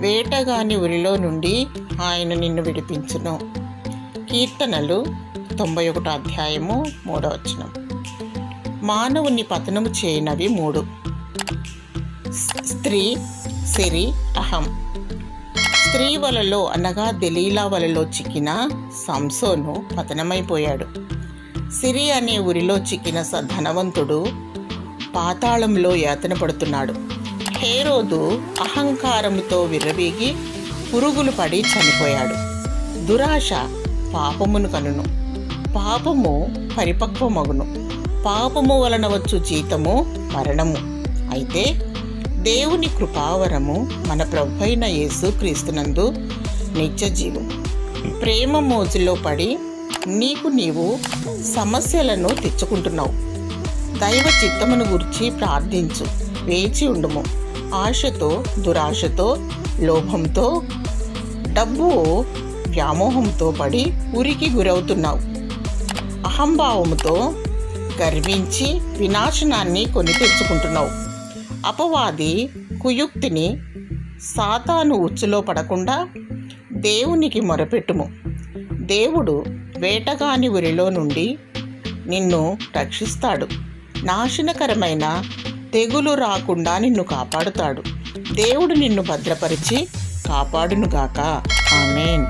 వేటగాని ఉరిలో నుండి ఆయన నిన్ను విడిపించును. కీర్తనలు 91 అధ్యాయము 3వ వచనం. మానవుని పతనము చేయనవి 3: స్త్రీ, సిరి, అహం. స్త్రీ వలలో అనగా దెలీలా వలలో చిక్కిన సంసోను పతనమైపోయాడు. సిరి అనే ఉరిలో చిక్కిన ధనవంతుడు పాతాళంలో యాతన పడుతున్నాడు. హేరోదు అహంకారముతో విర్రవీగి పురుగులు పడి చనిపోయాడు. దురాశ పాపమును కనును, పాపము పరిపక్వమగును. పాపము వలన వచ్చు జీతము మరణము. అయితే దేవుని కృపావరము మన ప్రభువైన యేసు క్రీస్తునందు నిత్య జీవం. ప్రేమ మోజులో పడి నీవు సమస్యలను తెచ్చుకుంటున్నావు. దైవ చిత్తమును గురించి ప్రార్థించు, వేచి ఉండుము. ఆశతో, దురాశతో, లోభంతో, డబ్బు వ్యామోహంతో పడి ఉరికి గురవుతున్నావు. అహంభావముతో గర్వించి వినాశనాన్ని కొని తెచ్చుకుంటున్నావు. అపవాది కుయుక్తిని, సాతాను ఉచ్చులో పడకుండా దేవునికి మొరపెట్టుము. దేవుడు వేటగాని ఉరిలో నుండి నిన్ను రక్షిస్తాడు. నాశనకరమైన తెగులు రాకుండా నిన్ను కాపాడుతాడు. దేవుడు నిన్ను భద్రపరిచి కాపాడునుగాక. ఆమేన్.